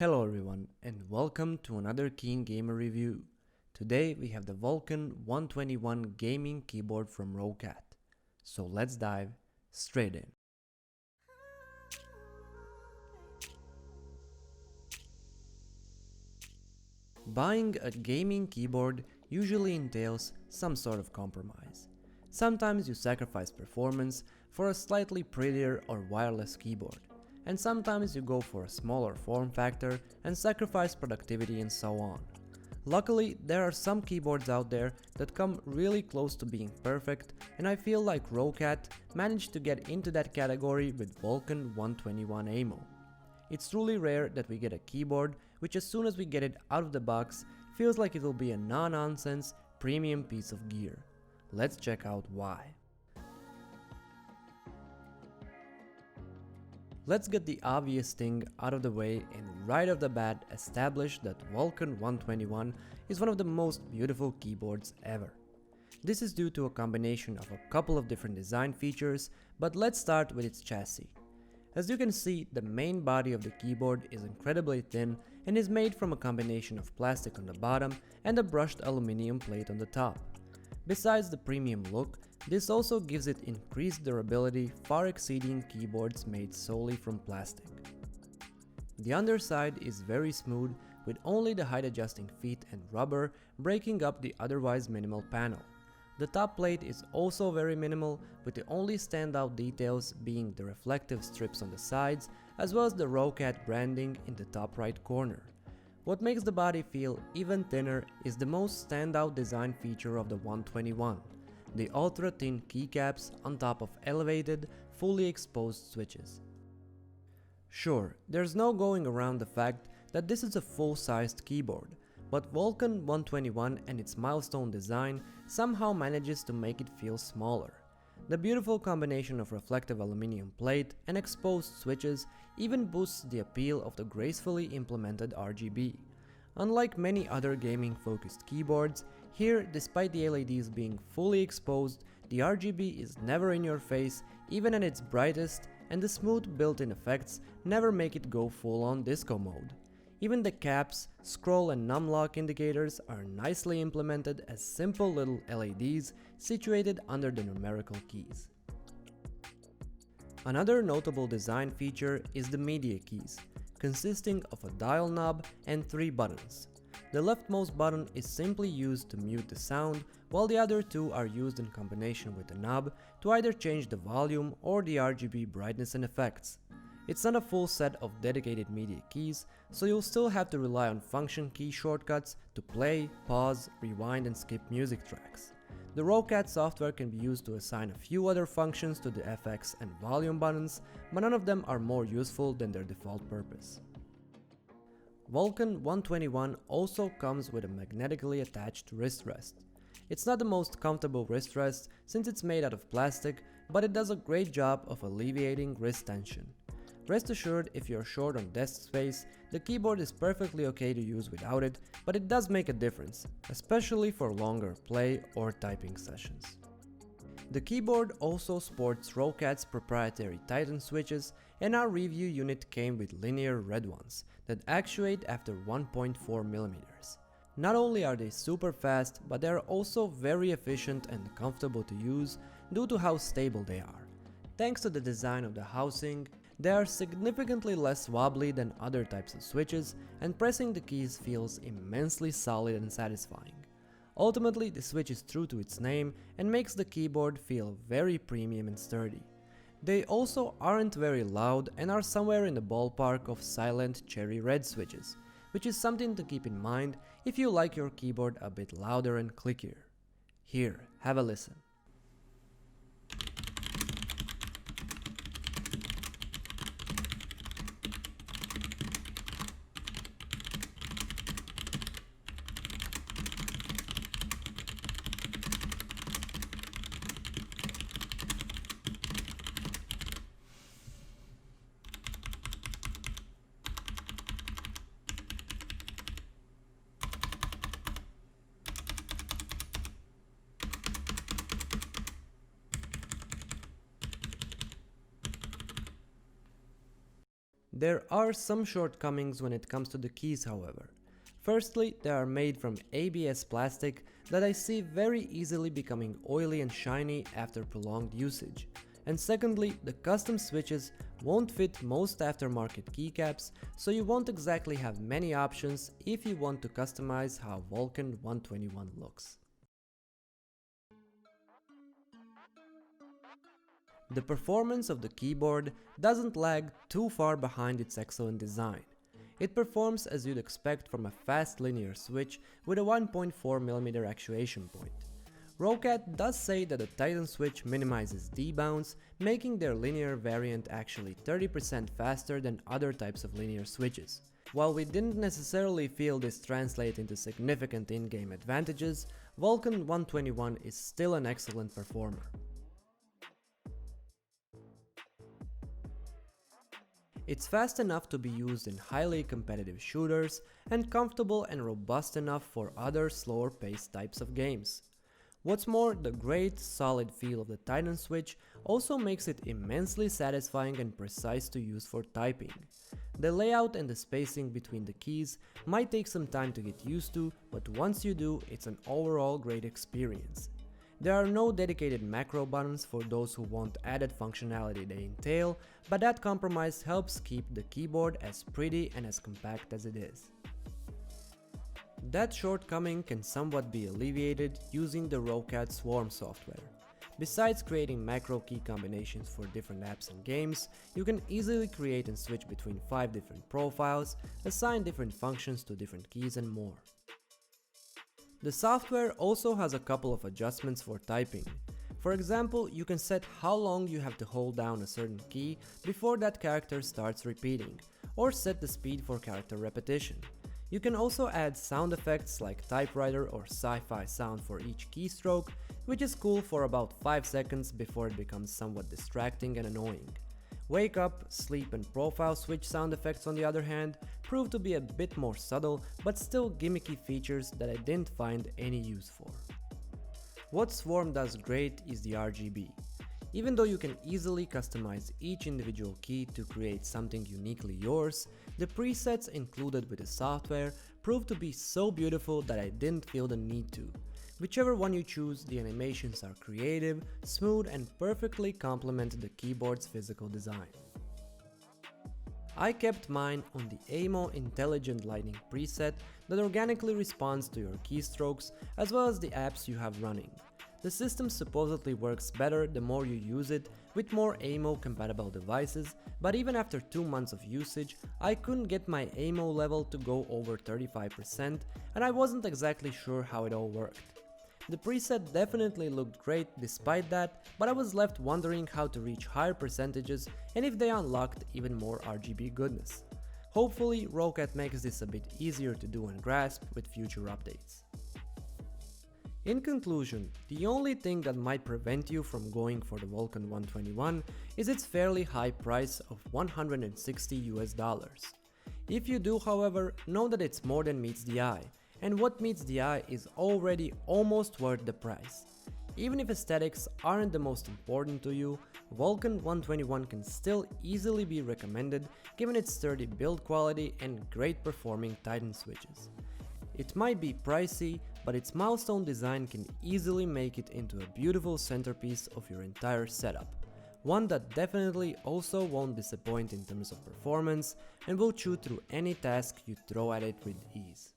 Hello everyone and welcome to another KeenGamer review. Today we have the Vulcan 121 gaming keyboard from Roccat. So let's dive straight in. Buying a gaming keyboard usually entails some sort of compromise. Sometimes you sacrifice performance for a slightly prettier or wireless keyboard, and sometimes you go for a smaller form factor and sacrifice productivity and so on. Luckily, there are some keyboards out there that come really close to being perfect, and I feel like Roccat managed to get into that category with Vulcan 121 Aimo. It's truly rare that we get a keyboard which, as soon as we get it out of the box, feels like it will be a no-nonsense premium piece of gear. Let's check out why. Let's get the obvious thing out of the way and right off the bat establish that Vulcan 121 is one of the most beautiful keyboards ever. This is due to a combination of a couple of different design features, but let's start with its chassis. As you can see, the main body of the keyboard is incredibly thin and is made from a combination of plastic on the bottom and a brushed aluminum plate on the top. Besides the premium look, this also gives it increased durability far exceeding keyboards made solely from plastic. The underside is very smooth with only the height adjusting feet and rubber breaking up the otherwise minimal panel. The top plate is also very minimal, with the only standout details being the reflective strips on the sides as well as the Roccat branding in the top right corner. What makes the body feel even thinner is the most standout design feature of the 121, the ultra thin keycaps on top of elevated, fully exposed switches. Sure, there's no going around the fact that this is a full-sized keyboard, but Vulcan 121 and its milestone design somehow manages to make it feel smaller. The beautiful combination of reflective aluminum plate and exposed switches even boosts the appeal of the gracefully implemented RGB. Unlike many other gaming-focused keyboards, here, despite the LEDs being fully exposed, the RGB is never in your face even at its brightest, and the smooth built-in effects never make it go full-on disco mode. Even the caps, scroll and numlock indicators are nicely implemented as simple little LEDs situated under the numerical keys. Another notable design feature is the media keys, consisting of a dial knob and 3 buttons. The leftmost button is simply used to mute the sound, while the other two are used in combination with the knob to either change the volume or the RGB brightness and effects. It's not a full set of dedicated media keys, so you'll still have to rely on function key shortcuts to play, pause, rewind and skip music tracks. The Roccat software can be used to assign a few other functions to the FX and volume buttons, but none of them are more useful than their default purpose. Vulcan 121 also comes with a magnetically attached wrist rest. It's not the most comfortable wrist rest since it's made out of plastic, but it does a great job of alleviating wrist tension. Rest assured, if you're short on desk space, the keyboard is perfectly okay to use without it, but it does make a difference, especially for longer play or typing sessions. The keyboard also sports Roccat's proprietary Titan switches, and our review unit came with linear red ones that actuate after 1.4mm. Not only are they super fast, but they are also very efficient and comfortable to use due to how stable they are. Thanks to the design of the housing, they are significantly less wobbly than other types of switches, and pressing the keys feels immensely solid and satisfying. Ultimately, the Switch is true to its name and makes the keyboard feel very premium and sturdy. They also aren't very loud and are somewhere in the ballpark of silent cherry red switches, which is something to keep in mind if you like your keyboard a bit louder and clickier. Here, have a listen. There are some shortcomings when it comes to the keys, however. Firstly, they are made from ABS plastic that I see very easily becoming oily and shiny after prolonged usage. And secondly, the custom switches won't fit most aftermarket keycaps, so you won't exactly have many options if you want to customize how Vulcan 121 looks. The performance of the keyboard doesn't lag too far behind its excellent design. It performs as you'd expect from a fast linear switch with a 1.4mm actuation point. Roccat does say that the Titan switch minimizes debounce, making their linear variant actually 30% faster than other types of linear switches. While we didn't necessarily feel this translate into significant in-game advantages, Vulcan 121 is still an excellent performer. It's fast enough to be used in highly competitive shooters and comfortable and robust enough for other slower paced types of games. What's more, the great, solid feel of the Titan switch also makes it immensely satisfying and precise to use for typing. The layout and the spacing between the keys might take some time to get used to, but once you do, it's an overall great experience. There are no dedicated macro buttons for those who want added functionality they entail, but that compromise helps keep the keyboard as pretty and as compact as it is. That shortcoming can somewhat be alleviated using the Roccat Swarm software. Besides creating macro key combinations for different apps and games, you can easily create and switch between 5 different profiles, assign different functions to different keys and more. The software also has a couple of adjustments for typing. For example, you can set how long you have to hold down a certain key before that character starts repeating, or set the speed for character repetition. You can also add sound effects like typewriter or sci-fi sound for each keystroke, which is cool for about 5 seconds before it becomes somewhat distracting and annoying. Wake up, sleep and profile switch sound effects on the other hand prove to be a bit more subtle but still gimmicky features that I didn't find any use for. What Swarm does great is the RGB. Even though you can easily customize each individual key to create something uniquely yours, the presets included with the software prove to be so beautiful that I didn't feel the need to. Whichever one you choose, the animations are creative, smooth and perfectly complement the keyboard's physical design. I kept mine on the Aimo Intelligent Lighting preset that organically responds to your keystrokes as well as the apps you have running. The system supposedly works better the more you use it with more Aimo compatible devices, but even after 2 months of usage, I couldn't get my Aimo level to go over 35% and I wasn't exactly sure how it all worked. The preset definitely looked great despite that, but I was left wondering how to reach higher percentages and if they unlocked even more RGB goodness. Hopefully, Roccat makes this a bit easier to do and grasp with future updates. In conclusion, the only thing that might prevent you from going for the Vulcan 121 is its fairly high price of $160 US. If you do, however, know that it's more than meets the eye, and what meets the eye is already almost worth the price. Even if aesthetics aren't the most important to you, Vulcan 121 can still easily be recommended given its sturdy build quality and great performing Titan switches. It might be pricey, but its milestone design can easily make it into a beautiful centerpiece of your entire setup. One that definitely also won't disappoint in terms of performance and will chew through any task you throw at it with ease.